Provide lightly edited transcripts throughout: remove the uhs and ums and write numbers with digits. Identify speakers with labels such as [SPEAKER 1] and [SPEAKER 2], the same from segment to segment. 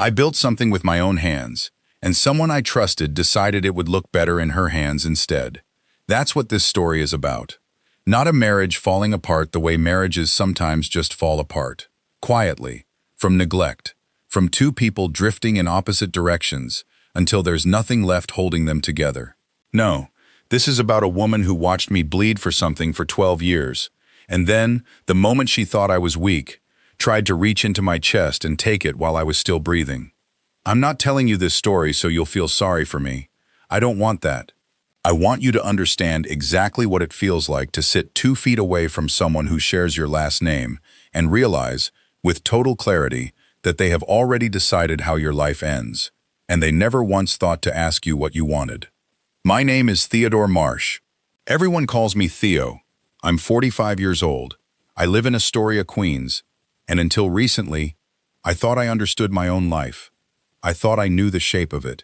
[SPEAKER 1] I built something with my own hands, and someone I trusted decided it would look better in her hands instead. That's what this story is about. Not a marriage falling apart the way marriages sometimes just fall apart. Quietly, from neglect, from two people drifting in opposite directions until there's nothing left holding them together. No, this is about a woman who watched me bleed for something for 12 years, and then, the moment she thought I was weak, tried to reach into my chest and take it while I was still breathing. I'm not telling you this story so you'll feel sorry for me. I don't want that. I want you to understand exactly what it feels like to sit 2 feet away from someone who shares your last name and realize, with total clarity, that they have already decided how your life ends, and they never once thought to ask you what you wanted. My name is Theodore Marsh. Everyone calls me Theo. I'm 45 years old. I live in Astoria, Queens, and until recently, I thought I understood my own life. I thought I knew the shape of it.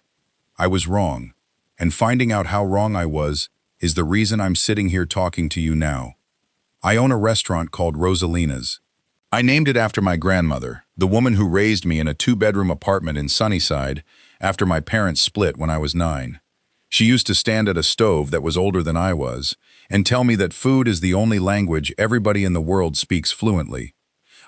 [SPEAKER 1] I was wrong, and finding out how wrong I was is the reason I'm sitting here talking to you now. I own a restaurant called Rosalina's. I named it after my grandmother, the woman who raised me in a 2-bedroom apartment in Sunnyside after my parents split when I was 9. She used to stand at a stove that was older than I was and tell me that food is the only language everybody in the world speaks fluently.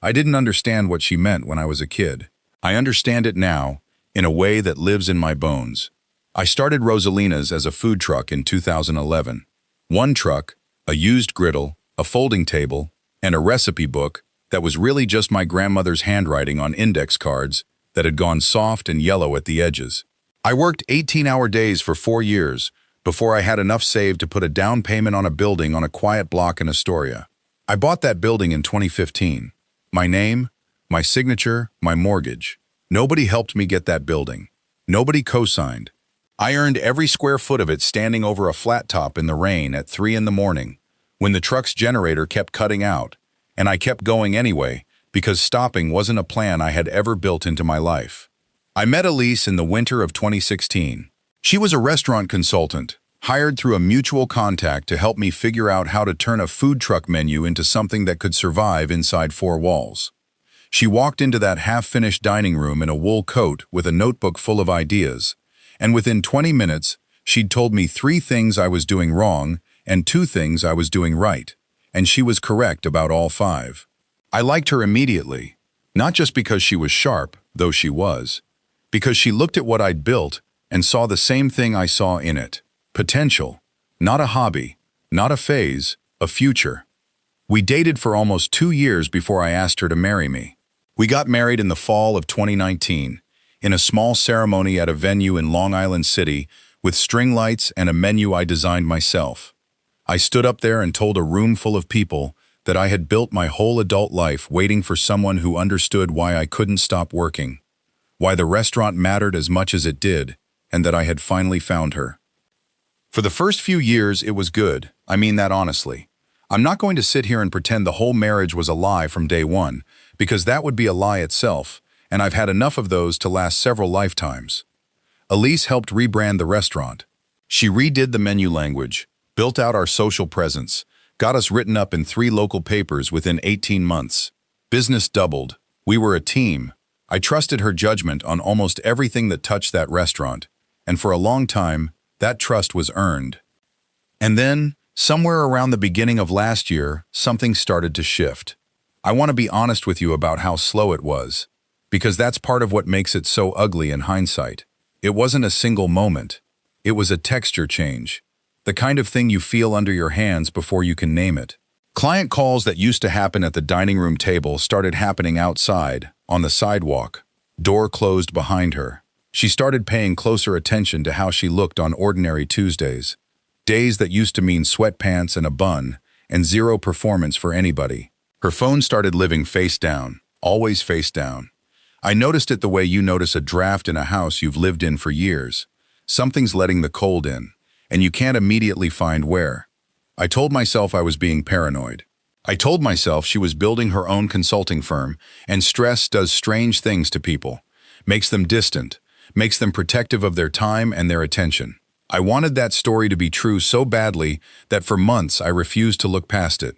[SPEAKER 1] I didn't understand what she meant when I was a kid. I understand it now, in a way that lives in my bones. I started Rosalina's as a food truck in 2011. One truck, a used griddle, a folding table, and a recipe book that was really just my grandmother's handwriting on index cards that had gone soft and yellow at the edges. I worked 18-hour days for 4 years before I had enough saved to put a down payment on a building on a quiet block in Astoria. I bought that building in 2015. My name, my signature, my mortgage. Nobody helped me get that building. Nobody co-signed. I earned every square foot of it standing over a flat top in the rain at 3 in the morning, when the truck's generator kept cutting out, and I kept going anyway because stopping wasn't a plan I had ever built into my life. I met Elise in the winter of 2016. She was a restaurant consultant, hired through a mutual contact to help me figure out how to turn a food truck menu into something that could survive inside 4 walls. She walked into that half-finished dining room in a wool coat with a notebook full of ideas, and within 20 minutes, she'd told me 3 things I was doing wrong and 2 things I was doing right, and she was correct about all 5. I liked her immediately, not just because she was sharp, though she was, because she looked at what I'd built and saw the same thing I saw in it. Potential. Not a hobby, not a phase, a future. We dated for almost 2 years before I asked her to marry me. We got married in the fall of 2019, in a small ceremony at a venue in Long Island City with string lights and a menu I designed myself. I stood up there and told a room full of people that I had built my whole adult life waiting for someone who understood why I couldn't stop working, why the restaurant mattered as much as it did, and that I had finally found her. For the first few years, it was good. I mean that honestly. I'm not going to sit here and pretend the whole marriage was a lie from day one, because that would be a lie itself, and I've had enough of those to last several lifetimes. Elise helped rebrand the restaurant. She redid the menu language, built out our social presence, got us written up in 3 local papers within 18 months. Business doubled. We were a team. I trusted her judgment on almost everything that touched that restaurant, and for a long time, that trust was earned. And then, somewhere around the beginning of last year, something started to shift. I want to be honest with you about how slow it was, because that's part of what makes it so ugly in hindsight. It wasn't a single moment. It was a texture change, the kind of thing you feel under your hands before you can name it. Client calls that used to happen at the dining room table started happening outside, on the sidewalk, door closed behind her. She started paying closer attention to how she looked on ordinary Tuesdays, days that used to mean sweatpants and a bun, and zero performance for anybody. Her phone started living face down, always face down. I noticed it the way you notice a draft in a house you've lived in for years. Something's letting the cold in, and you can't immediately find where. I told myself I was being paranoid. I told myself she was building her own consulting firm, and stress does strange things to people, makes them distant, makes them protective of their time and their attention. I wanted that story to be true so badly that for months I refused to look past it.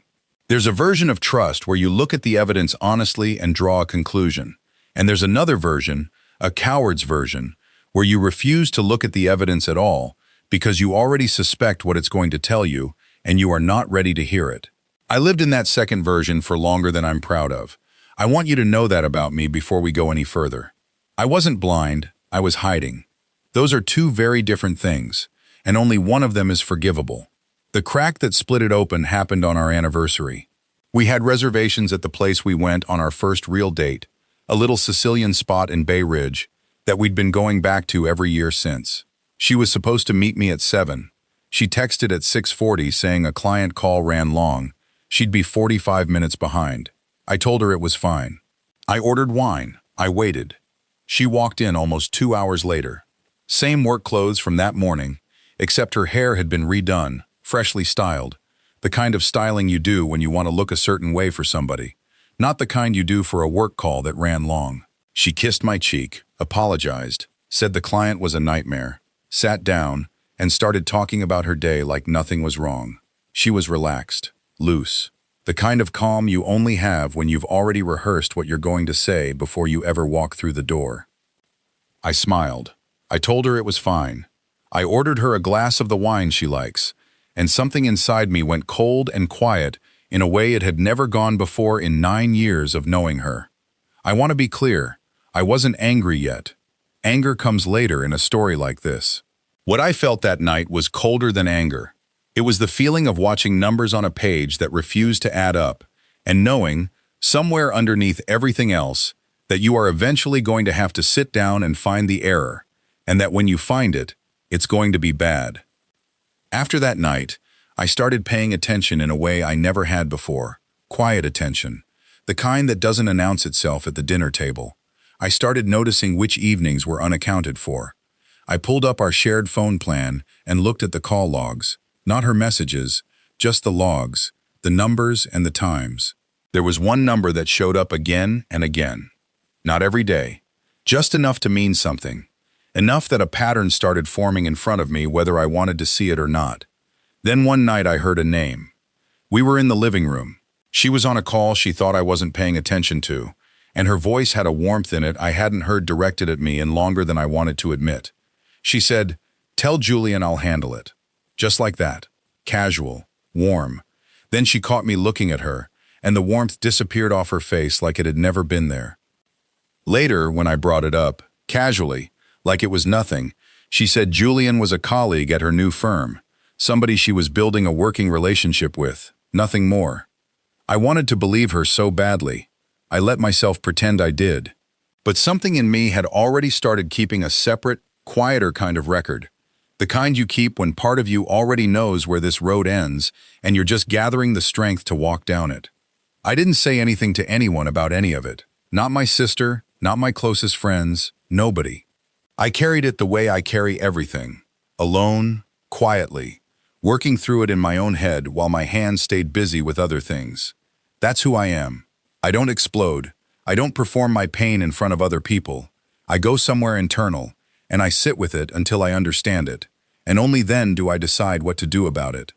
[SPEAKER 1] There's a version of trust where you look at the evidence honestly and draw a conclusion. And there's another version, A coward's version, where you refuse to look at the evidence at all because you already suspect what it's going to tell you and you are not ready to hear it. I lived in that second version for longer than I'm proud of. I want you to know that about me before we go any further. I wasn't blind, I was hiding. Those are two very different things, and only one of them is forgivable. The crack that split it open happened on our anniversary. We had reservations at the place we went on our first real date, a little Sicilian spot in Bay Ridge that we'd been going back to every year since. She was supposed to meet me at 7. She texted at 6:40 saying a client call ran long. She'd be 45 minutes behind. I told her it was fine. I ordered wine. I waited. She walked in almost 2 hours later. Same work clothes from that morning, except her hair had been redone, freshly styled. The kind of styling you do when you want to look a certain way for somebody, not the kind you do for a work call that ran long. She kissed my cheek, apologized, said the client was a nightmare, sat down, and started talking about her day like nothing was wrong. She was relaxed, loose, the kind of calm you only have when you've already rehearsed what you're going to say before you ever walk through the door. I smiled. I told her it was fine. I ordered her a glass of the wine she likes, and something inside me went cold and quiet in a way it had never gone before in 9 years of knowing her. I want to be clear, I wasn't angry yet. Anger comes later in a story like this. What I felt that night was colder than anger. It was the feeling of watching numbers on a page that refused to add up, and knowing, somewhere underneath everything else, that you are eventually going to have to sit down and find the error, and that when you find it, it's going to be bad. After that night, I started paying attention in a way I never had before. Quiet attention, the kind that doesn't announce itself at the dinner table. I started noticing which evenings were unaccounted for. I pulled up our shared phone plan and looked at the call logs. Not her messages, just the logs, the numbers and the times. There was one number that showed up again and again. Not every day, just enough to mean something. Enough that a pattern started forming in front of me whether I wanted to see it or not. Then one night I heard a name. We were in the living room. She was on a call she thought I wasn't paying attention to, and her voice had a warmth in it I hadn't heard directed at me in longer than I wanted to admit. She said, "Tell Julian I'll handle it." Just like that. Casual. Warm. Then she caught me looking at her, and the warmth disappeared off her face like it had never been there. Later, when I brought it up, casually, like it was nothing, she said Julian was a colleague at her new firm, somebody she was building a working relationship with, nothing more. I wanted to believe her so badly. I let myself pretend I did. But something in me had already started keeping a separate, quieter kind of record. The kind you keep when part of you already knows where this road ends and you're just gathering the strength to walk down it. I didn't say anything to anyone about any of it. Not my sister, not my closest friends, nobody. I carried it the way I carry everything, alone, quietly, working through it in my own head while my hands stayed busy with other things. That's who I am. I don't explode. I don't perform my pain in front of other people. I go somewhere internal, and I sit with it until I understand it, and only then do I decide what to do about it.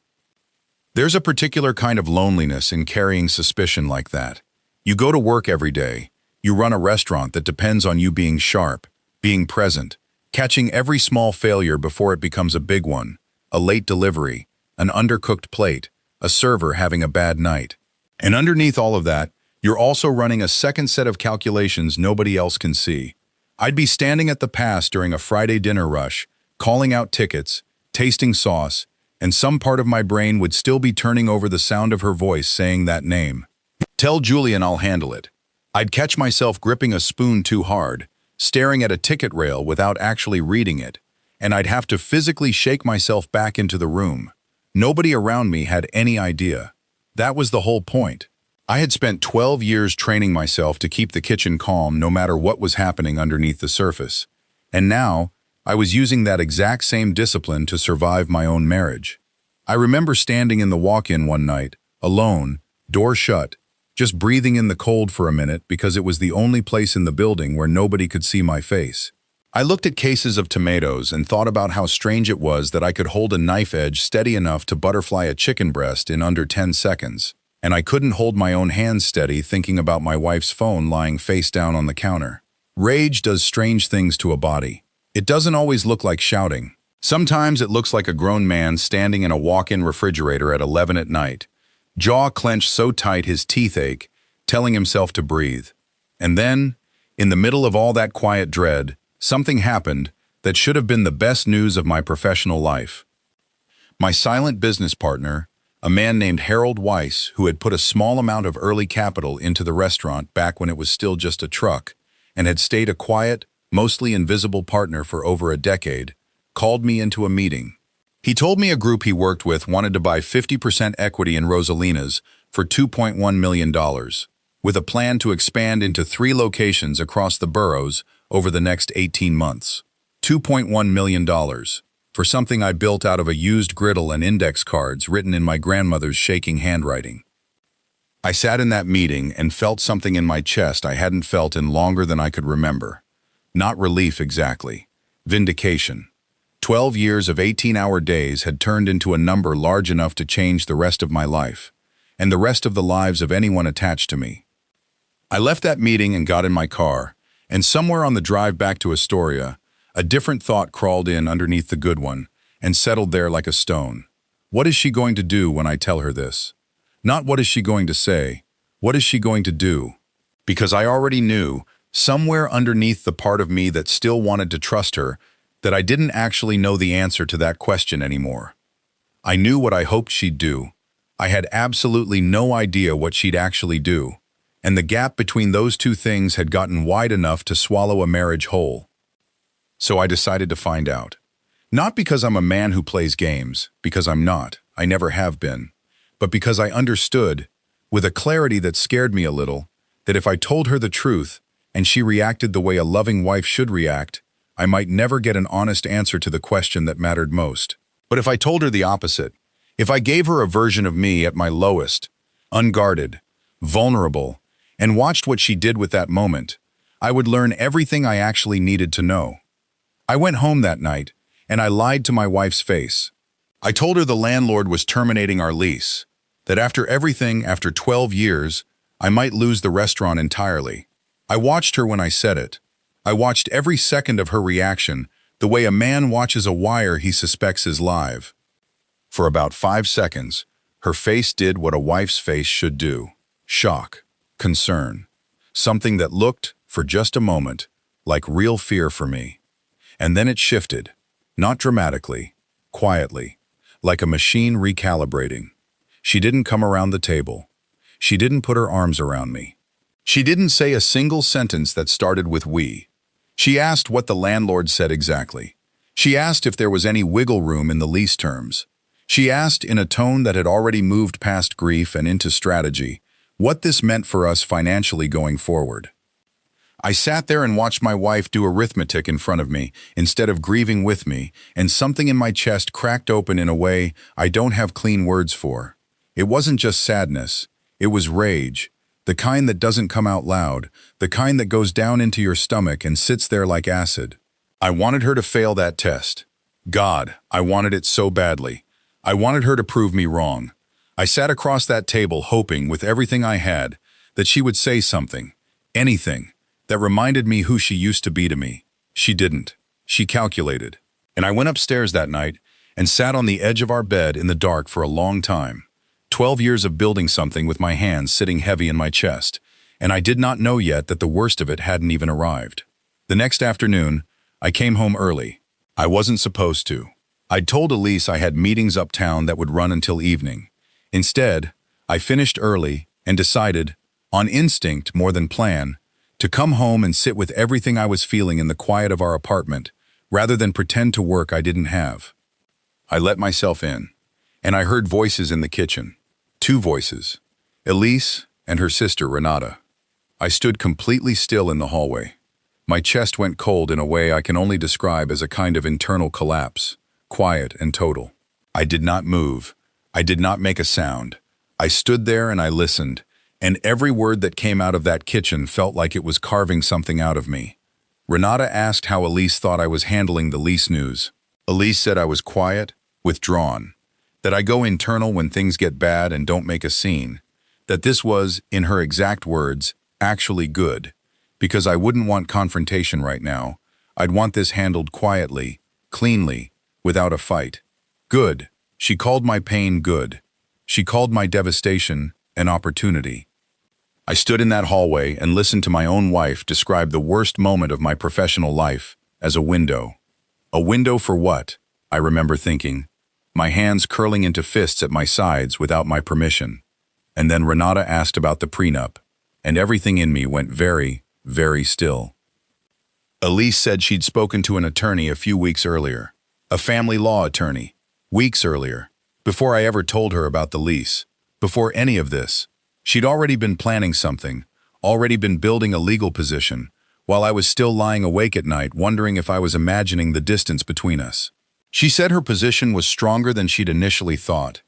[SPEAKER 1] There's a particular kind of loneliness in carrying suspicion like that. You go to work every day. You run a restaurant that depends on you being sharp, being present, catching every small failure before it becomes a big one, a late delivery, an undercooked plate, a server having a bad night. And underneath all of that, you're also running a second set of calculations nobody else can see. I'd be standing at the pass during a Friday dinner rush, calling out tickets, tasting sauce, and some part of my brain would still be turning over the sound of her voice saying that name. "Tell Julian I'll handle it." I'd catch myself gripping a spoon too hard, staring at a ticket rail without actually reading it, and I'd have to physically shake myself back into the room. Nobody around me had any idea. That was the whole point. I had spent 12 years training myself to keep the kitchen calm no matter what was happening underneath the surface. And now, I was using that exact same discipline to survive my own marriage. I remember standing in the walk-in one night, alone, door shut, just breathing in the cold for a minute because it was the only place in the building where nobody could see my face. I looked at cases of tomatoes and thought about how strange it was that I could hold a knife edge steady enough to butterfly a chicken breast in under 10 seconds, and I couldn't hold my own hands steady thinking about my wife's phone lying face down on the counter. Rage does strange things to a body. It doesn't always look like shouting. Sometimes it looks like a grown man standing in a walk-in refrigerator at 11 at night, jaw clenched so tight his teeth ache, telling himself to breathe. And then, in the middle of all that quiet dread, something happened that should have been the best news of my professional life. My silent business partner, a man named Harold Weiss, who had put a small amount of early capital into the restaurant back when it was still just a truck, and had stayed a quiet, mostly invisible partner for over a decade, called me into a meeting. He told me a group he worked with wanted to buy 50% equity in Rosalina's for $2.1 million, with a plan to expand into 3 locations across the boroughs over the next 18 months. $2.1 million for something I built out of a used griddle and index cards written in my grandmother's shaking handwriting. I sat in that meeting and felt something in my chest I hadn't felt in longer than I could remember. Not relief exactly. Vindication. 12 years of 18-hour days had turned into a number large enough to change the rest of my life, and the rest of the lives of anyone attached to me. I left that meeting and got in my car, and somewhere on the drive back to Astoria, a different thought crawled in underneath the good one and settled there like a stone. What is she going to do when I tell her this? Not what is she going to say, what is she going to do? Because I already knew, somewhere underneath the part of me that still wanted to trust her, that I didn't actually know the answer to that question anymore. I knew what I hoped she'd do. I had absolutely no idea what she'd actually do, and the gap between those two things had gotten wide enough to swallow a marriage whole. So I decided to find out. Not because I'm a man who plays games, because I'm not, I never have been, but because I understood, with a clarity that scared me a little, that if I told her the truth, and she reacted the way a loving wife should react, I might never get an honest answer to the question that mattered most. But if I told her the opposite, if I gave her a version of me at my lowest, unguarded, vulnerable, and watched what she did with that moment, I would learn everything I actually needed to know. I went home that night, and I lied to my wife's face. I told her the landlord was terminating our lease, that after everything, after 12 years, I might lose the restaurant entirely. I watched her when I said it. I watched every second of her reaction, the way a man watches a wire he suspects is live. For about 5 seconds, her face did what a wife's face should do. Shock, concern, something that looked, for just a moment, like real fear for me. And then it shifted, not dramatically, quietly, like a machine recalibrating. She didn't come around the table. She didn't put her arms around me. She didn't say a single sentence that started with "we." She asked what the landlord said exactly. She asked if there was any wiggle room in the lease terms. She asked, in a tone that had already moved past grief and into strategy, what this meant for us financially going forward. I sat there and watched my wife do arithmetic in front of me instead of grieving with me, and something in my chest cracked open in a way I don't have clean words for. It wasn't just sadness. It was rage. The kind that doesn't come out loud, the kind that goes down into your stomach and sits there like acid. I wanted her to fail that test. God, I wanted it so badly. I wanted her to prove me wrong. I sat across that table hoping, with everything I had, that she would say something, anything, that reminded me who she used to be to me. She didn't. She calculated. And I went upstairs that night and sat on the edge of our bed in the dark for a long time. 12 years of building something with my hands sitting heavy in my chest, and I did not know yet that the worst of it hadn't even arrived. The next afternoon, I came home early. I wasn't supposed to. I'd told Elise I had meetings uptown that would run until evening. Instead, I finished early and decided, on instinct more than plan, to come home and sit with everything I was feeling in the quiet of our apartment, rather than pretend to work I didn't have. I let myself in, and I heard voices in the kitchen. 2 voices, Elise and her sister Renata. I stood completely still in the hallway. My chest went cold in a way I can only describe as a kind of internal collapse, quiet and total. I did not move. I did not make a sound. I stood there and I listened, and every word that came out of that kitchen felt like it was carving something out of me. Renata asked how Elise thought I was handling the lease news. Elise said I was quiet, withdrawn, that I go internal when things get bad and don't make a scene, that this was, in her exact words, actually good, because I wouldn't want confrontation right now. I'd want this handled quietly, cleanly, without a fight. Good. She called my pain good. She called my devastation an opportunity. I stood in that hallway and listened to my own wife describe the worst moment of my professional life as a window. A window for what? I remember thinking, my hands curling into fists at my sides without my permission. And then Renata asked about the prenup, and everything in me went very, very still. Elise said she'd spoken to an attorney a few weeks earlier, a family law attorney, weeks earlier, before I ever told her about the lease, before any of this. She'd already been planning something, already been building a legal position, while I was still lying awake at night wondering if I was imagining the distance between us. She said her position was stronger than she'd initially thought,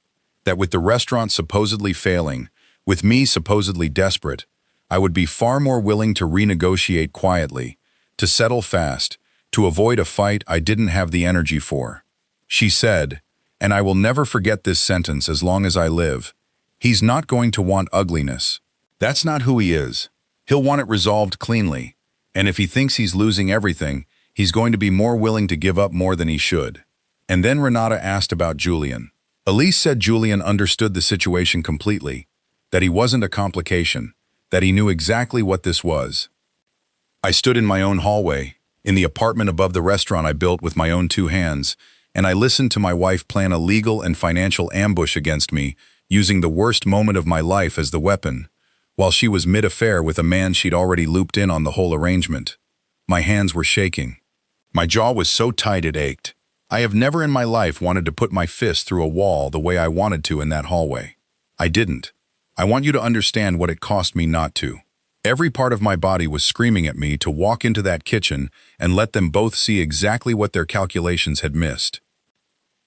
[SPEAKER 1] that with the restaurant supposedly failing, with me supposedly desperate, I would be far more willing to renegotiate quietly, to settle fast, to avoid a fight I didn't have the energy for. She said, and I will never forget this sentence as long as I live, he's not going to want ugliness. That's not who he is. He'll want it resolved cleanly, and if he thinks he's losing everything, he's going to be more willing to give up more than he should. And then Renata asked about Julian. Elise said Julian understood the situation completely, that he wasn't a complication, that he knew exactly what this was. I stood in my own hallway, in the apartment above the restaurant I built with my own 2 hands, and I listened to my wife plan a legal and financial ambush against me, using the worst moment of my life as the weapon, while she was mid-affair with a man she'd already looped in on the whole arrangement. My hands were shaking. My jaw was so tight it ached. I have never in my life wanted to put my fist through a wall the way I wanted to in that hallway. I didn't. I want you to understand what it cost me not to. Every part of my body was screaming at me to walk into that kitchen and let them both see exactly what their calculations had missed.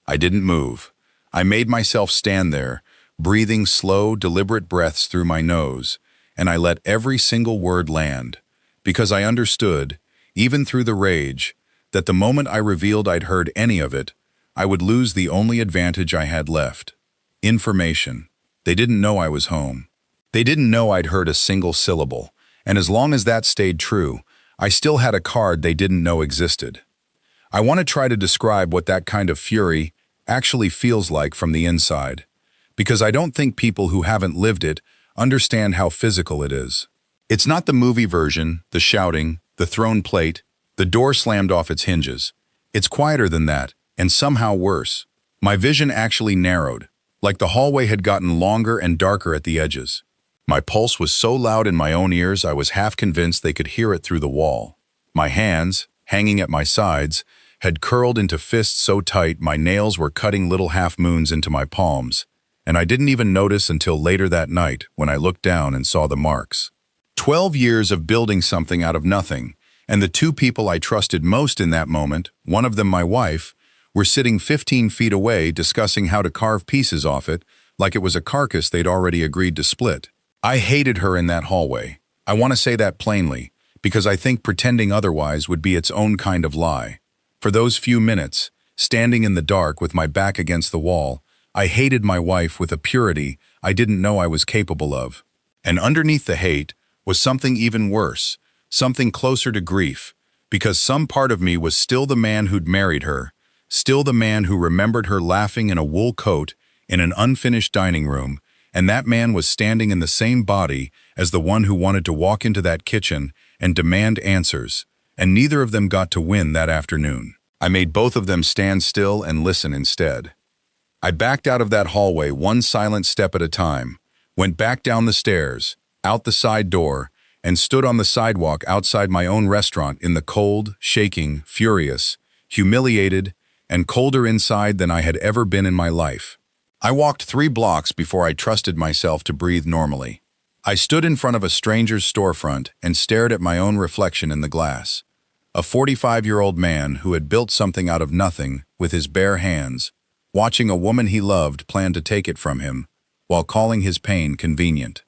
[SPEAKER 1] I didn't move. I made myself stand there, breathing slow, deliberate breaths through my nose, and I let every single word land, because I understood, even through the rage, that the moment I revealed I'd heard any of it, I would lose the only advantage I had left. Information. They didn't know I was home. They didn't know I'd heard a single syllable, and as long as that stayed true, I still had a card they didn't know existed. I want to try to describe what that kind of fury actually feels like from the inside, because I don't think people who haven't lived it understand how physical it is. It's not the movie version, the shouting, the thrown plate, the door slammed off its hinges. It's quieter than that, and somehow worse. My vision actually narrowed, like the hallway had gotten longer and darker at the edges. My pulse was so loud in my own ears I was half convinced they could hear it through the wall. My hands, hanging at my sides, had curled into fists so tight my nails were cutting little half-moons into my palms, and I didn't even notice until later that night when I looked down and saw the marks. 12 years of building something out of nothing, and the 2 people I trusted most in that moment, one of them my wife, were sitting 15 feet away discussing how to carve pieces off it like it was a carcass they'd already agreed to split. I hated her in that hallway. I want to say that plainly, because I think pretending otherwise would be its own kind of lie. For those few minutes, standing in the dark with my back against the wall, I hated my wife with a purity I didn't know I was capable of. And underneath the hate was something even worse, something closer to grief, because some part of me was still the man who'd married her, still the man who remembered her laughing in a wool coat in an unfinished dining room, and that man was standing in the same body as the one who wanted to walk into that kitchen and demand answers, and neither of them got to win that afternoon. I made both of them stand still and listen instead. I backed out of that hallway one silent step at a time, went back down the stairs, out the side door, and stood on the sidewalk outside my own restaurant in the cold, shaking, furious, humiliated, and colder inside than I had ever been in my life. I walked 3 blocks before I trusted myself to breathe normally. I stood in front of a stranger's storefront and stared at my own reflection in the glass. A 45-year-old man who had built something out of nothing with his bare hands, watching a woman he loved plan to take it from him, while calling his pain convenient.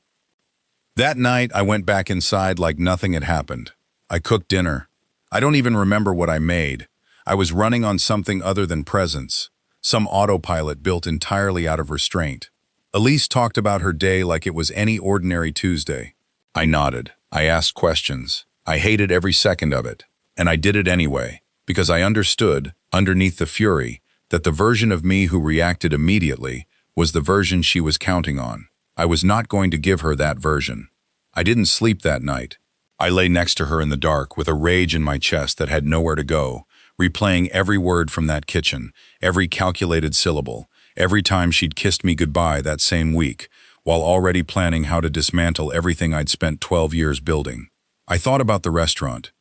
[SPEAKER 1] That night, I went back inside like nothing had happened. I cooked dinner. I don't even remember what I made. I was running on something other than presence, some autopilot built entirely out of restraint. Elise talked about her day like it was any ordinary Tuesday. I nodded. I asked questions. I hated every second of it, and I did it anyway, because I understood, underneath the fury, that the version of me who reacted immediately was the version she was counting on. I was not going to give her that version. I didn't sleep that night. I lay next to her in the dark with a rage in my chest that had nowhere to go, replaying every word from that kitchen, every calculated syllable, every time she'd kissed me goodbye that same week, while already planning how to dismantle everything I'd spent 12 years building. I thought about the restaurant.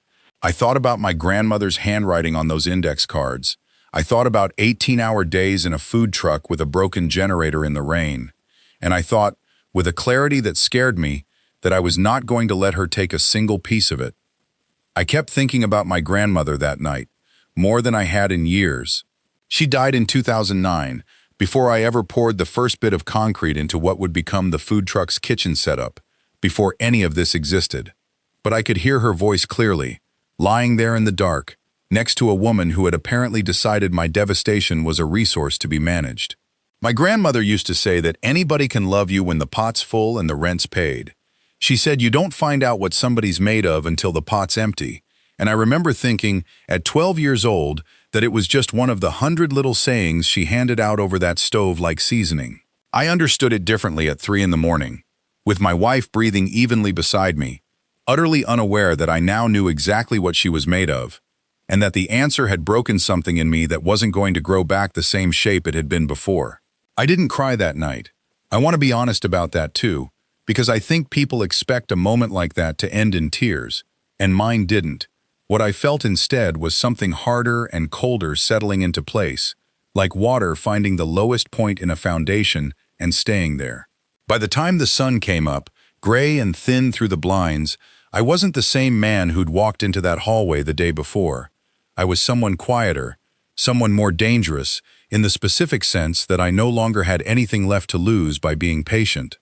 [SPEAKER 1] I thought about my grandmother's handwriting on those index cards. I thought about 18-hour days in a food truck with a broken generator in the rain. And I thought, with a clarity that scared me, that I was not going to let her take a single piece of it. I kept thinking about my grandmother that night, more than I had in years. She died in 2009, before I ever poured the first bit of concrete into what would become the food truck's kitchen setup, before any of this existed. But I could hear her voice clearly, lying there in the dark, next to a woman who had apparently decided my devastation was a resource to be managed. My grandmother used to say that anybody can love you when the pot's full and the rent's paid. She said you don't find out what somebody's made of until the pot's empty, and I remember thinking, at 12 years old, that it was just one of the 100 little sayings she handed out over that stove like seasoning. I understood it differently at 3 in the morning, with my wife breathing evenly beside me, utterly unaware that I now knew exactly what she was made of, and that the answer had broken something in me that wasn't going to grow back the same shape it had been before. I didn't cry that night. I want to be honest about that too, because I think people expect a moment like that to end in tears, and mine didn't. What I felt instead was something harder and colder settling into place, like water finding the lowest point in a foundation and staying there. By the time the sun came up, gray and thin through the blinds, I wasn't the same man who'd walked into that hallway the day before. I was someone quieter, someone more dangerous, in the specific sense that I no longer had anything left to lose by being patient.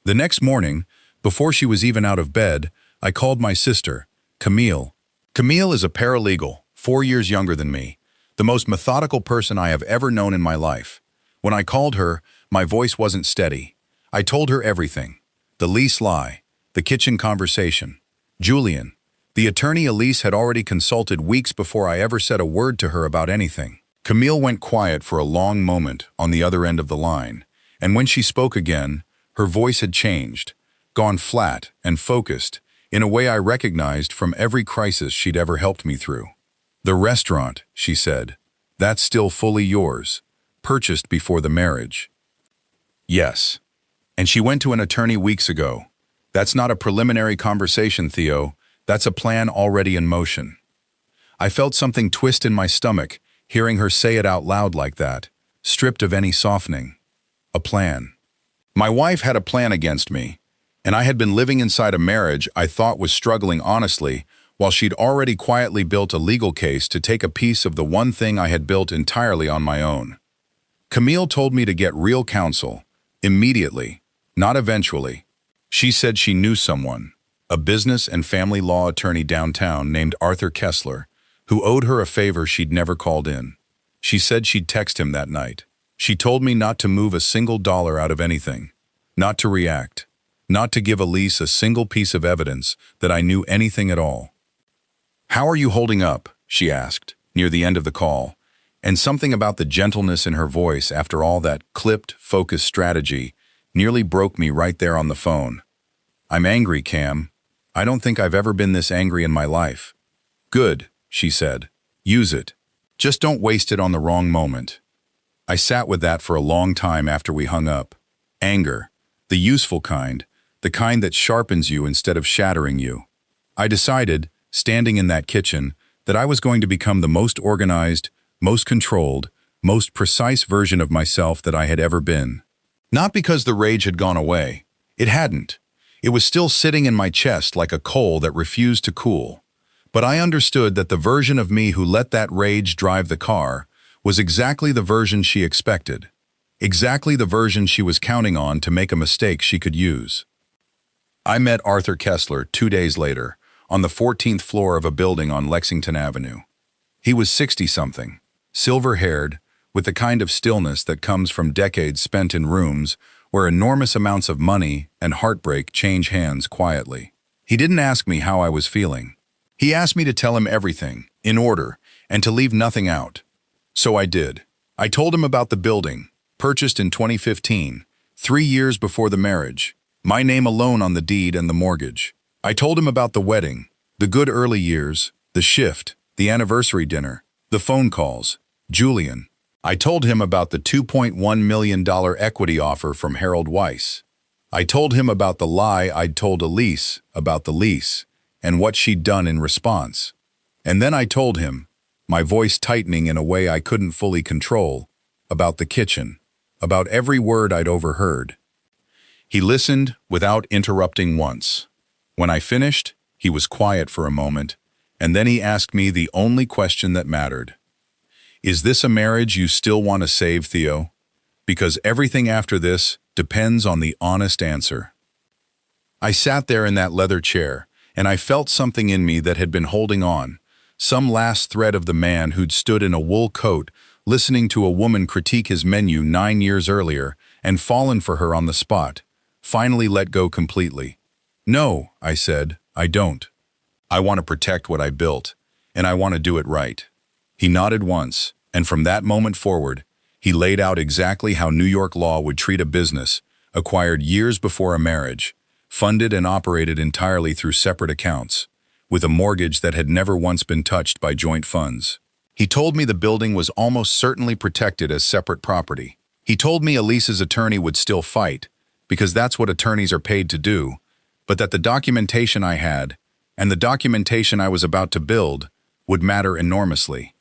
[SPEAKER 1] The next morning, before she was even out of bed, I called my sister, Camille. Camille is a paralegal, 4 years younger than me, the most methodical person I have ever known in my life. When I called her, my voice wasn't steady. I told her everything. The lease lie, the kitchen conversation, Julian. The attorney Elise had already consulted weeks before I ever said a word to her about anything. Camille went quiet for a long moment on the other end of the line, and when she spoke again, her voice had changed, gone flat and focused, in a way I recognized from every crisis she'd ever helped me through. "The restaurant," she said, "that's still fully yours, purchased before the marriage." "Yes. And she went to an attorney weeks ago. That's not a preliminary conversation, Theo. That's a plan already in motion." I felt something twist in my stomach, hearing her say it out loud like that, stripped of any softening. A plan. My wife had a plan against me, and I had been living inside a marriage I thought was struggling honestly, while she'd already quietly built a legal case to take a piece of the one thing I had built entirely on my own. Camille told me to get real counsel, immediately, not eventually. She said she knew someone, a business and family law attorney downtown named Arthur Kessler, who owed her a favor she'd never called in. She said she'd text him that night. She told me not to move a single dollar out of anything, not to react, not to give Elise a single piece of evidence that I knew anything at all. "How are you holding up?" she asked, near the end of the call, and something about the gentleness in her voice after all that clipped, focused strategy nearly broke me right there on the phone. "I'm angry, Cam. I don't think I've ever been this angry in my life." "Good," she said. "Use it. Just don't waste it on the wrong moment." I sat with that for a long time after we hung up. Anger, the useful kind, the kind that sharpens you instead of shattering you. I decided, standing in that kitchen, that I was going to become the most organized, most controlled, most precise version of myself that I had ever been. Not because the rage had gone away. It hadn't. It was still sitting in my chest like a coal that refused to cool. But I understood that the version of me who let that rage drive the car was exactly the version she expected, exactly the version she was counting on to make a mistake she could use. I met Arthur Kessler 2 days later, on the 14th floor of a building on Lexington Avenue. He was 60-something, silver-haired, with the kind of stillness that comes from decades spent in rooms where enormous amounts of money and heartbreak change hands quietly. He didn't ask me how I was feeling. He asked me to tell him everything, in order, and to leave nothing out. So I did. I told him about the building, purchased in 2015, 3 years before the marriage, my name alone on the deed and the mortgage. I told him about the wedding, the good early years, the shift, the anniversary dinner, the phone calls, Julian. I told him about the $2.1 million equity offer from Harold Weiss. I told him about the lie I'd told Elise about the lease and what she'd done in response. And then I told him, my voice tightening in a way I couldn't fully control, about the kitchen, about every word I'd overheard. He listened without interrupting once. When I finished, he was quiet for a moment, and then he asked me the only question that mattered. Is this a marriage you still want to save, Theo? Because everything after this depends on the honest answer. I sat there in that leather chair, and I felt something in me that had been holding on, some last thread of the man who'd stood in a wool coat listening to a woman critique his menu 9 years earlier and fallen for her on the spot, finally let go completely. No, I said, I don't. I want to protect what I built, and I want to do it right. He nodded once, and from that moment forward, he laid out exactly how New York law would treat a business, acquired years before a marriage, funded and operated entirely through separate accounts, with a mortgage that had never once been touched by joint funds. He told me the building was almost certainly protected as separate property. He told me Elise's attorney would still fight, because that's what attorneys are paid to do, but that the documentation I had, and the documentation I was about to build, would matter enormously.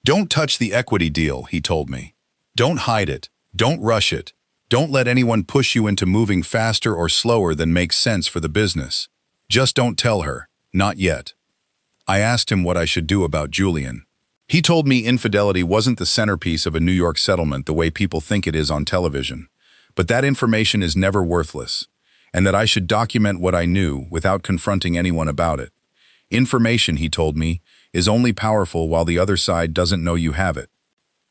[SPEAKER 1] Don't touch the equity deal, he told me. Don't hide it. Don't rush it. Don't let anyone push you into moving faster or slower than makes sense for the business. Just don't tell her. Not yet. I asked him what I should do about Julian. He told me infidelity wasn't the centerpiece of a New York settlement the way people think it is on television, but that information is never worthless, and that I should document what I knew without confronting anyone about it. Information, he told me, is only powerful while the other side doesn't know you have it.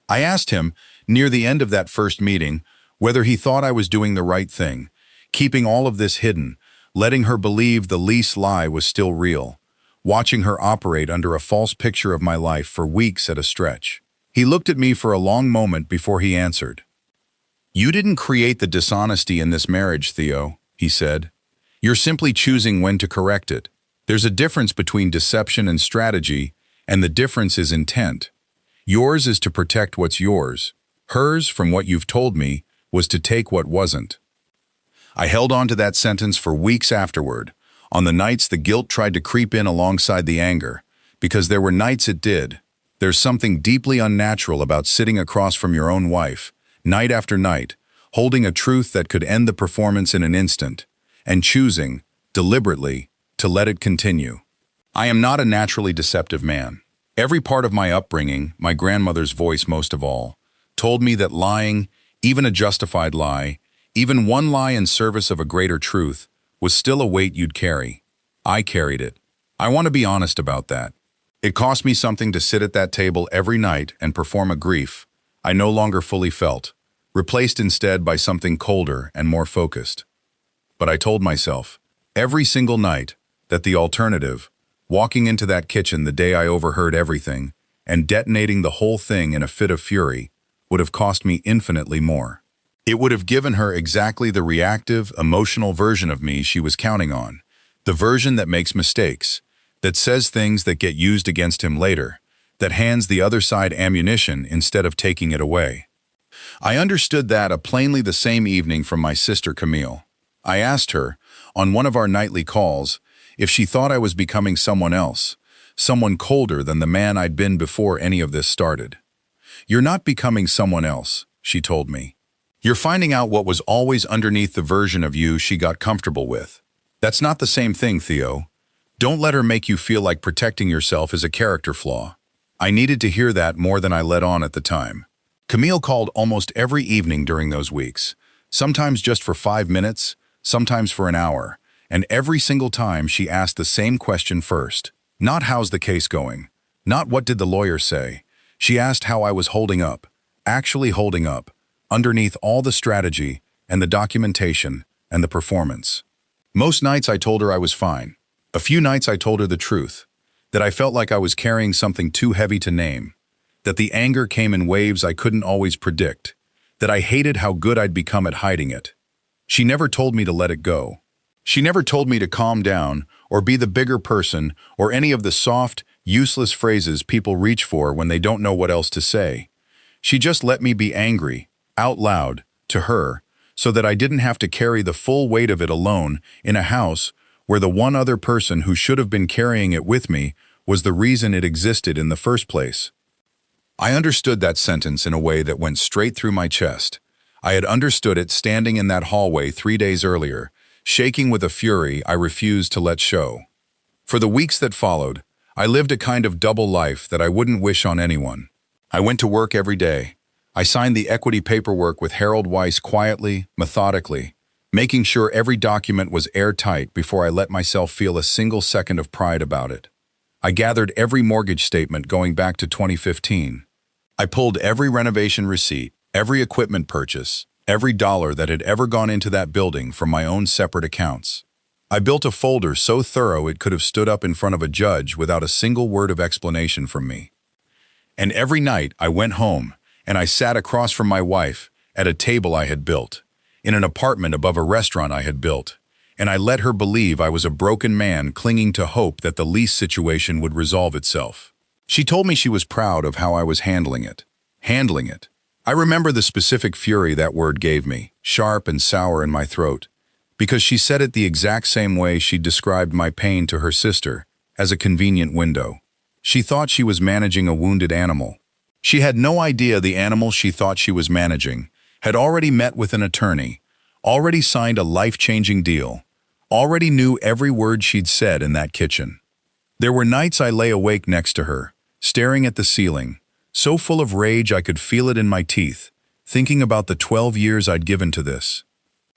[SPEAKER 1] I asked him, near the end of that first meeting, whether he thought I was doing the right thing, keeping all of this hidden, letting her believe the lease lie was still real, watching her operate under a false picture of my life for weeks at a stretch. He looked at me for a long moment before he answered. You didn't create the dishonesty in this marriage, Theo, he said. You're simply choosing when to correct it. There's a difference between deception and strategy, and the difference is intent. Yours is to protect what's yours. Hers, from what you've told me, was to take what wasn't. I held on to that sentence for weeks afterward, on the nights the guilt tried to creep in alongside the anger, because there were nights it did. There's something deeply unnatural about sitting across from your own wife, night after night, holding a truth that could end the performance in an instant, and choosing, deliberately, to let it continue. I am not a naturally deceptive man. Every part of my upbringing, my grandmother's voice most of all, told me that lying, even a justified lie, even one lie in service of a greater truth, was still a weight you'd carry. I carried it. I want to be honest about that. It cost me something to sit at that table every night and perform a grief I no longer fully felt, replaced instead by something colder and more focused. But I told myself, every single night, that the alternative, walking into that kitchen the day I overheard everything, and detonating the whole thing in a fit of fury, would have cost me infinitely more. It would have given her exactly the reactive, emotional version of me she was counting on, the version that makes mistakes, that says things that get used against him later, that hands the other side ammunition instead of taking it away. I understood that plainly the same evening from my sister Camille. I asked her, on one of our nightly calls, if she thought I was becoming someone else, someone colder than the man I'd been before any of this started. You're not becoming someone else, she told me. You're finding out what was always underneath the version of you she got comfortable with. That's not the same thing, Theo. Don't let her make you feel like protecting yourself is a character flaw. I needed to hear that more than I let on at the time. Camille called almost every evening during those weeks, sometimes just for 5 minutes, sometimes for an hour, and every single time she asked the same question first. Not how's the case going, not what did the lawyer say. She asked how I was holding up, actually holding up, underneath all the strategy and the documentation and the performance. Most nights I told her I was fine. A few nights I told her the truth, that I felt like I was carrying something too heavy to name, that the anger came in waves I couldn't always predict, that I hated how good I'd become at hiding it. She never told me to let it go. She never told me to calm down or be the bigger person or any of the soft, useless phrases people reach for when they don't know what else to say. She just let me be angry, out loud, to her, so that I didn't have to carry the full weight of it alone in a house where the one other person who should have been carrying it with me was the reason it existed in the first place. I understood that sentence in a way that went straight through my chest. I had understood it standing in that hallway 3 days earlier, shaking with a fury I refused to let show. For the weeks that followed, I lived a kind of double life that I wouldn't wish on anyone. I went to work every day. I signed the equity paperwork with Harold Weiss quietly, methodically, making sure every document was airtight before I let myself feel a single second of pride about it. I gathered every mortgage statement going back to 2015. I pulled every renovation receipt, every equipment purchase, every dollar that had ever gone into that building from my own separate accounts. I built a folder so thorough it could have stood up in front of a judge without a single word of explanation from me. And every night I went home and I sat across from my wife at a table I had built, in an apartment above a restaurant I had built, and I let her believe I was a broken man clinging to hope that the lease situation would resolve itself. She told me she was proud of how I was handling it. Handling it. I remember the specific fury that word gave me, sharp and sour in my throat, because she said it the exact same way she described my pain to her sister, as a convenient window. She thought she was managing a wounded animal. She had no idea the animal she thought she was managing had already met with an attorney, already signed a life-changing deal, already knew every word she'd said in that kitchen. There were nights I lay awake next to her, staring at the ceiling, so full of rage I could feel it in my teeth, thinking about the 12 years I'd given to this.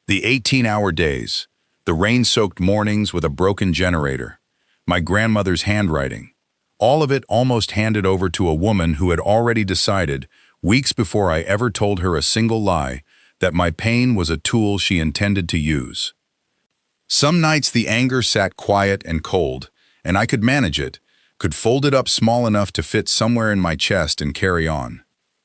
[SPEAKER 1] The 18-hour days, the rain-soaked mornings with a broken generator, my grandmother's handwriting, all of it almost handed over to a woman who had already decided, weeks before I ever told her a single lie, that my pain was a tool she intended to use. Some nights the anger sat quiet and cold, and I could manage it, could fold it up small enough to fit somewhere in my chest and carry on.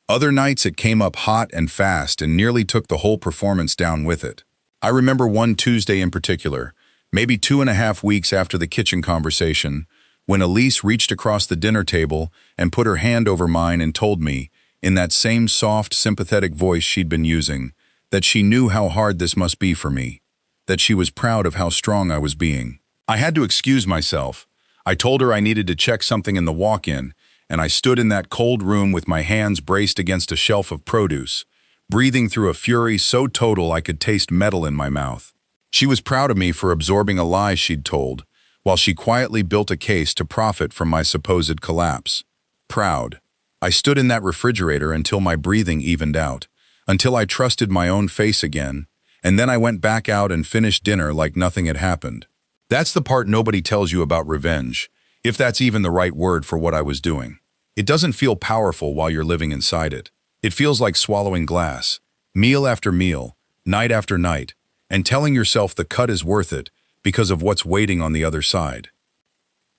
[SPEAKER 1] Other nights it came up hot and fast and nearly took the whole performance down with it. I remember one Tuesday in particular, maybe 2.5 weeks after the kitchen conversation, when Elise reached across the dinner table and put her hand over mine and told me, in that same soft, sympathetic voice she'd been using, that she knew how hard this must be for me, that she was proud of how strong I was being. I had to excuse myself. I told her I needed to check something in the walk-in, and I stood in that cold room with my hands braced against a shelf of produce, breathing through a fury so total I could taste metal in my mouth. She was proud of me for absorbing a lie she'd told, while she quietly built a case to profit from my supposed collapse. Proud. I stood in that refrigerator until my breathing evened out, until I trusted my own face again, and then I went back out and finished dinner like nothing had happened. That's the part nobody tells you about revenge, if that's even the right word for what I was doing. It doesn't feel powerful while you're living inside it. It feels like swallowing glass, meal after meal, night after night, and telling yourself the cut is worth it because of what's waiting on the other side.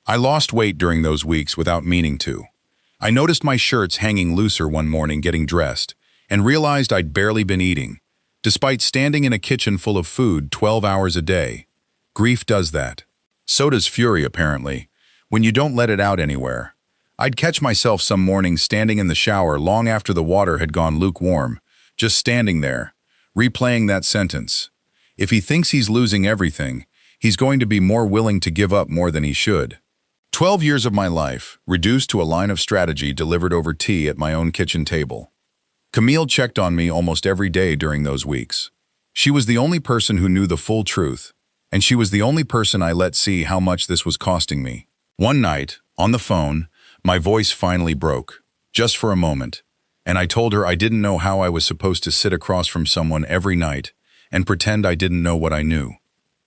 [SPEAKER 1] I lost weight during those weeks without meaning to. I noticed my shirts hanging looser one morning getting dressed, and realized I'd barely been eating, despite standing in a kitchen full of food 12 hours a day. Grief does that. So does fury, apparently, when you don't let it out anywhere. I'd catch myself some mornings standing in the shower long after the water had gone lukewarm, just standing there, replaying that sentence. If he thinks he's losing everything, he's going to be more willing to give up more than he should. 12 years of my life, reduced to a line of strategy delivered over tea at my own kitchen table. Camille checked on me almost every day during those weeks. She was the only person who knew the full truth, and she was the only person I let see how much this was costing me. One night, on the phone, my voice finally broke, just for a moment, and I told her I didn't know how I was supposed to sit across from someone every night and pretend I didn't know what I knew.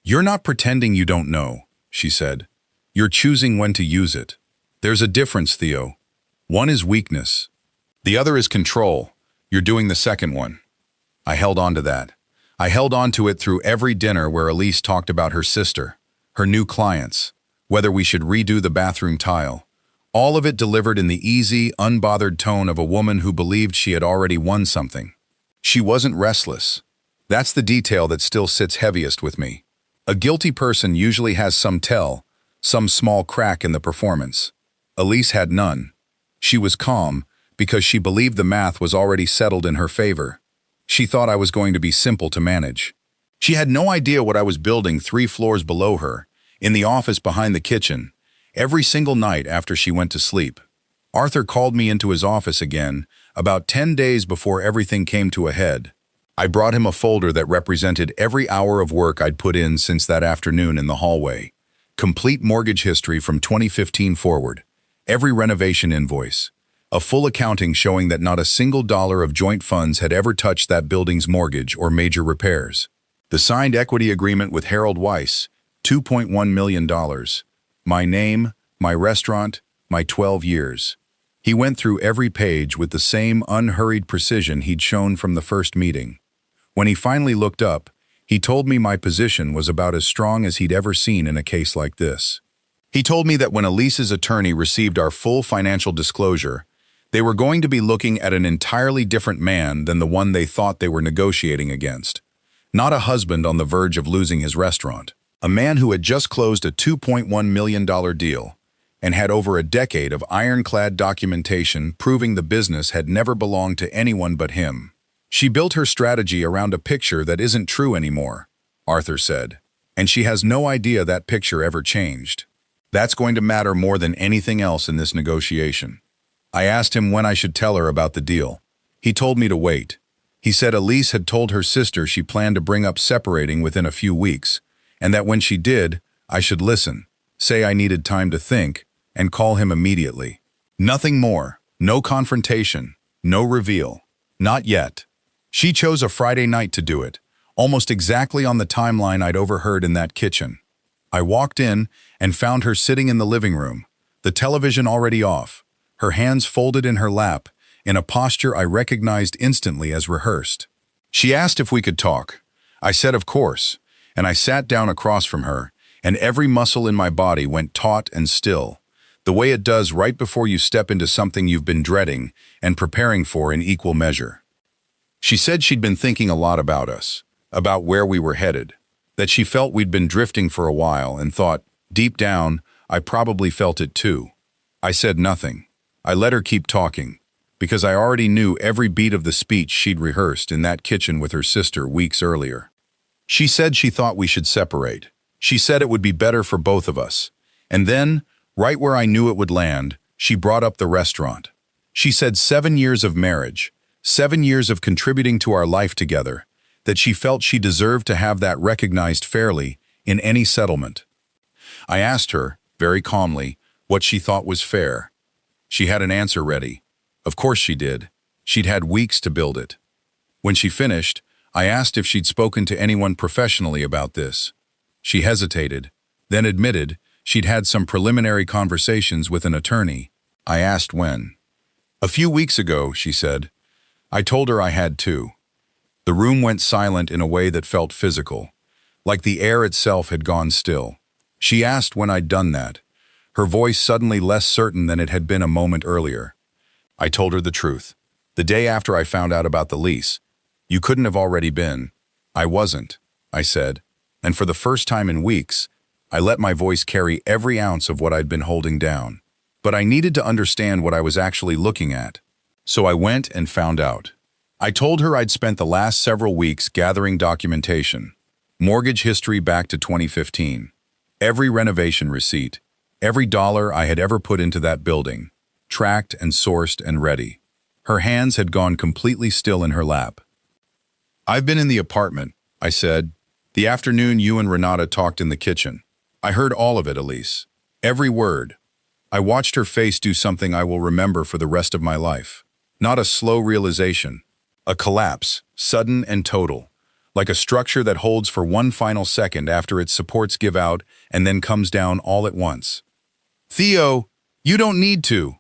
[SPEAKER 1] "You're not pretending you don't know," she said. "You're choosing when to use it. There's a difference, Theo. One is weakness. The other is control. You're doing the second one." I held on to that. I held on to it through every dinner where Elise talked about her sister, her new clients, whether we should redo the bathroom tile. All of it delivered in the easy, unbothered tone of a woman who believed she had already won something. She wasn't restless. That's the detail that still sits heaviest with me. A guilty person usually has some tell, some small crack in the performance. Elise had none. She was calm because she believed the math was already settled in her favor. She thought I was going to be simple to manage. She had no idea what I was building 3 floors below her, in the office behind the kitchen, every single night after she went to sleep. Arthur called me into his office again, about 10 days before everything came to a head. I brought him a folder that represented every hour of work I'd put in since that afternoon in the hallway. Complete mortgage history from 2015 forward. Every renovation invoice. A full accounting showing that not a single dollar of joint funds had ever touched that building's mortgage or major repairs. The signed equity agreement with Harold Weiss, $2.1 million. My name, my restaurant, my 12 years. He went through every page with the same unhurried precision he'd shown from the first meeting. When he finally looked up, he told me my position was about as strong as he'd ever seen in a case like this. He told me that when Elise's attorney received our full financial disclosure, they were going to be looking at an entirely different man than the one they thought they were negotiating against. Not a husband on the verge of losing his restaurant. A man who had just closed a $2.1 million deal and had over a decade of ironclad documentation proving the business had never belonged to anyone but him. She built her strategy around a picture that isn't true anymore, Arthur said, and she has no idea that picture ever changed. That's going to matter more than anything else in this negotiation. I asked him when I should tell her about the deal. He told me to wait. He said Elise had told her sister she planned to bring up separating within a few weeks, and that when she did, I should listen, say I needed time to think, and call him immediately. Nothing more, no confrontation, no reveal. Not yet. She chose a Friday night to do it, almost exactly on the timeline I'd overheard in that kitchen. I walked in and found her sitting in the living room, the television already off, her hands folded in her lap, in a posture I recognized instantly as rehearsed. She asked if we could talk. I said of course, and I sat down across from her, and every muscle in my body went taut and still, the way it does right before you step into something you've been dreading and preparing for in equal measure. She said she'd been thinking a lot about us, about where we were headed, that she felt we'd been drifting for a while and thought, deep down, I probably felt it too. I said nothing. I let her keep talking, because I already knew every beat of the speech she'd rehearsed in that kitchen with her sister weeks earlier. She said she thought we should separate. She said it would be better for both of us. And then, right where I knew it would land, she brought up the restaurant. She said 7 years of marriage, 7 years of contributing to our life together, that she felt she deserved to have that recognized fairly in any settlement. I asked her, very calmly, what she thought was fair. She had an answer ready. Of course she did. She'd had weeks to build it. When she finished, I asked if she'd spoken to anyone professionally about this. She hesitated, then admitted she'd had some preliminary conversations with an attorney. I asked when. A few weeks ago, she said. I told her I had too. The room went silent in a way that felt physical, like the air itself had gone still. She asked when I'd done that, her voice suddenly less certain than it had been a moment earlier. I told her the truth. The day after I found out about the lease. You couldn't have already been. I wasn't, I said, and for the first time in weeks, I let my voice carry every ounce of what I'd been holding down. But I needed to understand what I was actually looking at. So I went and found out. I told her I'd spent the last several weeks gathering documentation, mortgage history back to 2015, every renovation receipt, every dollar I had ever put into that building, tracked and sourced and ready. Her hands had gone completely still in her lap. I've been in the apartment, I said, the afternoon you and Renata talked in the kitchen. I heard all of it, Elise. Every word. I watched her face do something I will remember for the rest of my life. Not a slow realization. A collapse, sudden and total, like a structure that holds for one final second after its supports give out and then comes down all at once. Theo, you don't need to.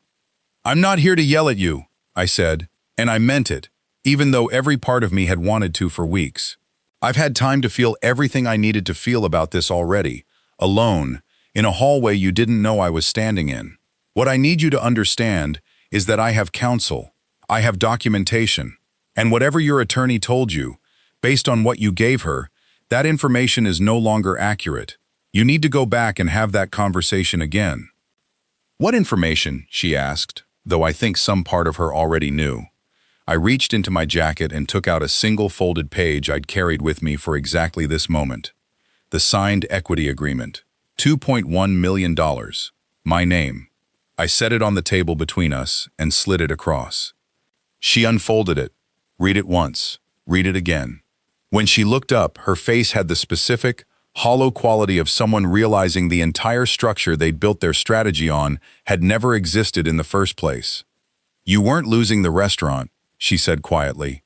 [SPEAKER 1] I'm not here to yell at you, I said, and I meant it, even though every part of me had wanted to for weeks. I've had time to feel everything I needed to feel about this already, alone, in a hallway you didn't know I was standing in. What I need you to understand is that I have counsel, I have documentation, and whatever your attorney told you, based on what you gave her, that information is no longer accurate. You need to go back and have that conversation again." "What information?" she asked, though I think some part of her already knew. I reached into my jacket and took out a single folded page I'd carried with me for exactly this moment. The signed equity agreement. $2.1 million. My name. I set it on the table between us and slid it across. She unfolded it. Read it once. Read it again. When she looked up, her face had the specific, hollow quality of someone realizing the entire structure they'd built their strategy on had never existed in the first place. "You weren't losing the restaurant," she said quietly.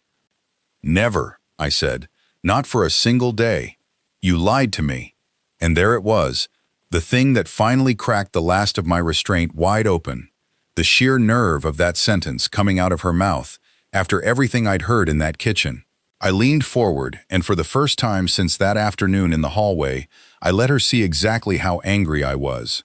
[SPEAKER 1] "Never," I said. "Not for a single day. You lied to me." And there it was, the thing that finally cracked the last of my restraint wide open. The sheer nerve of that sentence coming out of her mouth after everything I'd heard in that kitchen. I leaned forward, and for the first time since that afternoon in the hallway, I let her see exactly how angry I was.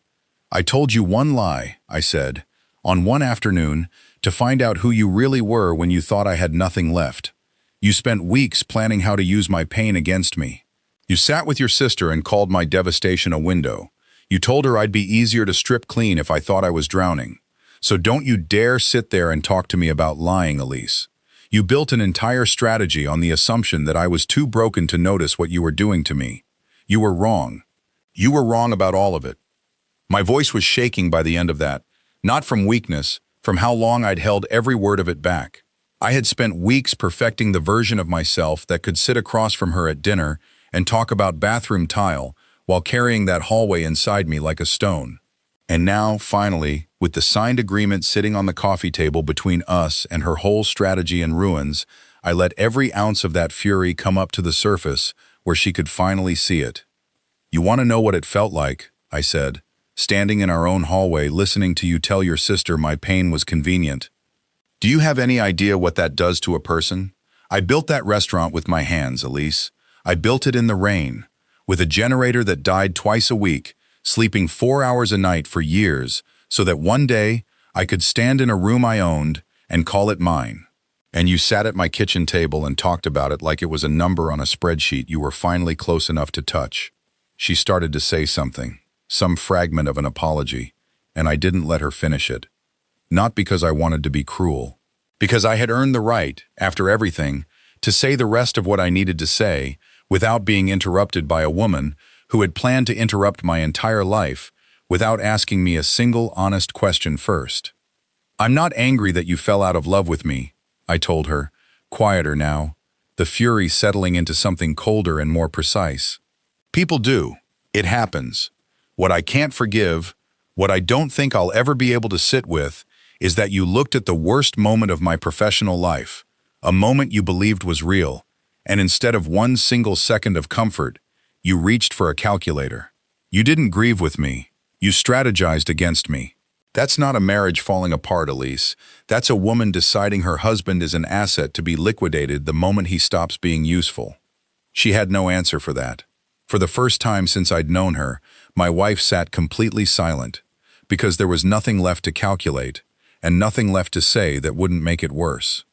[SPEAKER 1] "I told you one lie," I said, "on one afternoon, to find out who you really were when you thought I had nothing left. You spent weeks planning how to use my pain against me. You sat with your sister and called my devastation a window. You told her I'd be easier to strip clean if I thought I was drowning. So don't you dare sit there and talk to me about lying, Elise. You built an entire strategy on the assumption that I was too broken to notice what you were doing to me. You were wrong. You were wrong about all of it." My voice was shaking by the end of that, not from weakness, from how long I'd held every word of it back. I had spent weeks perfecting the version of myself that could sit across from her at dinner and talk about bathroom tile while carrying that hallway inside me like a stone. And now, finally, with the signed agreement sitting on the coffee table between us and her whole strategy in ruins, I let every ounce of that fury come up to the surface where she could finally see it. "You want to know what it felt like," I said, "standing in our own hallway listening to you tell your sister my pain was convenient? Do you have any idea what that does to a person? I built that restaurant with my hands, Elise. I built it in the rain, with a generator that died twice a week, sleeping 4 hours a night for years, so that one day I could stand in a room I owned and call it mine. And you sat at my kitchen table and talked about it like it was a number on a spreadsheet you were finally close enough to touch." She started to say something, some fragment of an apology, and I didn't let her finish it. Not because I wanted to be cruel, because I had earned the right, after everything, to say the rest of what I needed to say without being interrupted by a woman who had planned to interrupt my entire life without asking me a single honest question first. "I'm not angry that you fell out of love with me," I told her, quieter now, the fury settling into something colder and more precise. "People do. It happens. What I can't forgive, what I don't think I'll ever be able to sit with, is that you looked at the worst moment of my professional life, a moment you believed was real, and instead of one single second of comfort, you reached for a calculator. You didn't grieve with me. You strategized against me. That's not a marriage falling apart, Elise. That's a woman deciding her husband is an asset to be liquidated the moment he stops being useful." She had no answer for that. For the first time since I'd known her, my wife sat completely silent, because there was nothing left to calculate, and nothing left to say that wouldn't make it worse.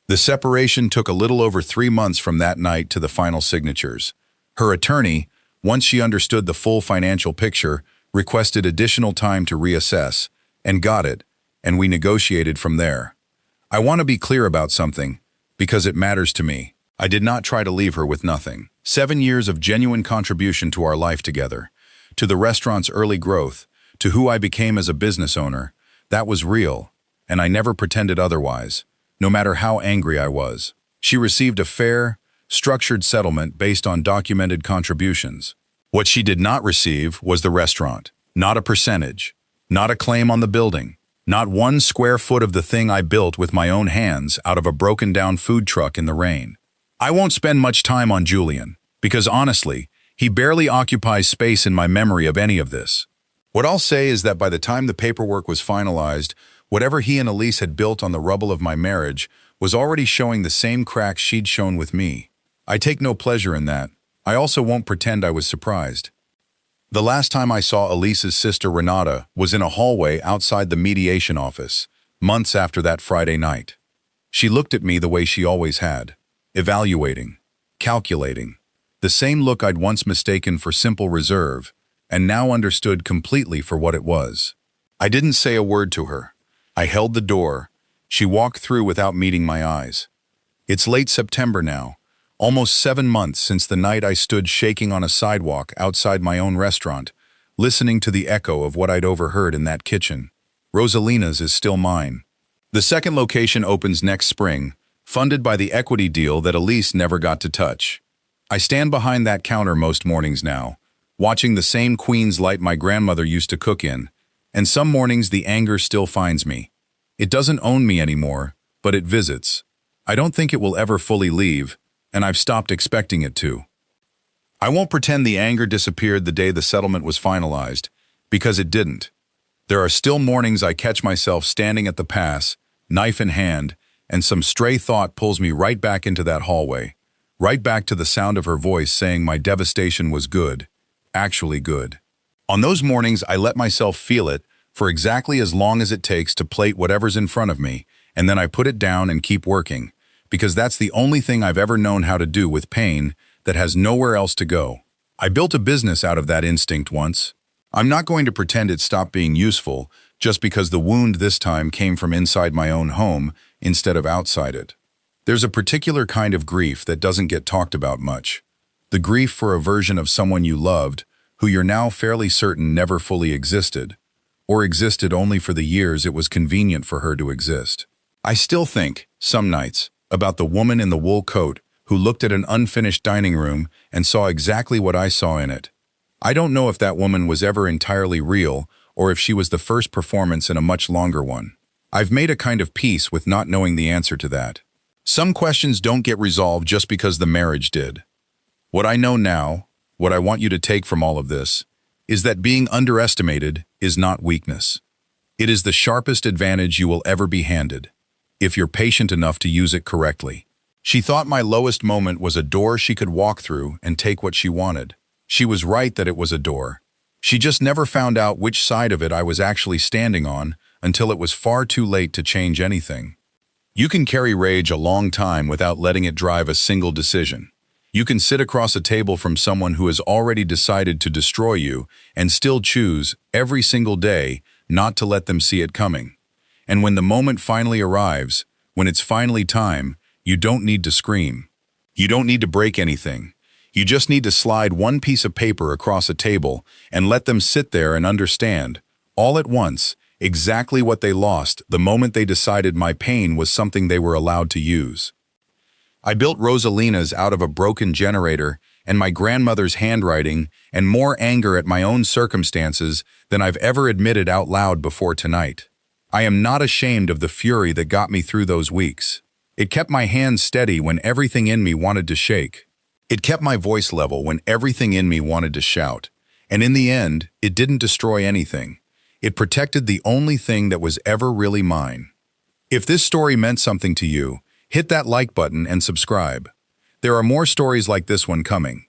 [SPEAKER 1] The separation took a little over 3 months from that night to the final signatures. Her attorney, once she understood the full financial picture, requested additional time to reassess, and got it, and we negotiated from there. I want to be clear about something, because it matters to me. I did not try to leave her with nothing. 7 years of genuine contribution to our life together, to the restaurant's early growth, to who I became as a business owner, that was real, and I never pretended otherwise, no matter how angry I was. She received a fair, structured settlement based on documented contributions. What she did not receive was the restaurant, not a percentage, not a claim on the building, not 1 square foot of the thing I built with my own hands out of a broken-down food truck in the rain. I won't spend much time on Julian, because honestly, he barely occupies space in my memory of any of this. What I'll say is that by the time the paperwork was finalized, whatever he and Elise had built on the rubble of my marriage was already showing the same cracks she'd shown with me. I take no pleasure in that. I also won't pretend I was surprised. The last time I saw Elise's sister Renata was in a hallway outside the mediation office, months after that Friday night. She looked at me the way she always had, evaluating, calculating, the same look I'd once mistaken for simple reserve, and now understood completely for what it was. I didn't say a word to her. I held the door. She walked through without meeting my eyes. It's late September now, almost 7 months since the night I stood shaking on a sidewalk outside my own restaurant, listening to the echo of what I'd overheard in that kitchen. Rosalina's is still mine. The second location opens next spring, funded by the equity deal that Elise never got to touch. I stand behind that counter most mornings now, watching the same Queen's light my grandmother used to cook in, and some mornings the anger still finds me. It doesn't own me anymore, but it visits. I don't think it will ever fully leave, and I've stopped expecting it to. I won't pretend the anger disappeared the day the settlement was finalized, because it didn't. There are still mornings I catch myself standing at the pass, knife in hand, and some stray thought pulls me right back into that hallway, right back to the sound of her voice saying my devastation was good, actually good. On those mornings, I let myself feel it for exactly as long as it takes to plate whatever's in front of me, and then I put it down and keep working, because that's the only thing I've ever known how to do with pain that has nowhere else to go. I built a business out of that instinct once. I'm not going to pretend it stopped being useful just because the wound this time came from inside my own home instead of outside it. There's a particular kind of grief that doesn't get talked about much. The grief for a version of someone you loved who you're now fairly certain never fully existed, or existed only for the years it was convenient for her to exist. I still think, some nights, about the woman in the wool coat who looked at an unfinished dining room and saw exactly what I saw in it. I don't know if that woman was ever entirely real or if she was the first performance in a much longer one. I've made a kind of peace with not knowing the answer to that. Some questions don't get resolved just because the marriage did. What I know now, what I want you to take from all of this, is that being underestimated is not weakness. It is the sharpest advantage you will ever be handed, if you're patient enough to use it correctly. She thought my lowest moment was a door she could walk through and take what she wanted. She was right that it was a door. She just never found out which side of it I was actually standing on until it was far too late to change anything. You can carry rage a long time without letting it drive a single decision. You can sit across a table from someone who has already decided to destroy you and still choose, every single day, not to let them see it coming. And when the moment finally arrives, when it's finally time, you don't need to scream. You don't need to break anything. You just need to slide one piece of paper across a table and let them sit there and understand, all at once, exactly what they lost the moment they decided my pain was something they were allowed to use. I built Rosalina's out of a broken generator and my grandmother's handwriting and more anger at my own circumstances than I've ever admitted out loud before tonight. I am not ashamed of the fury that got me through those weeks. It kept my hands steady when everything in me wanted to shake. It kept my voice level when everything in me wanted to shout. And in the end, it didn't destroy anything. It protected the only thing that was ever really mine. If this story meant something to you, hit that like button and subscribe. There are more stories like this one coming.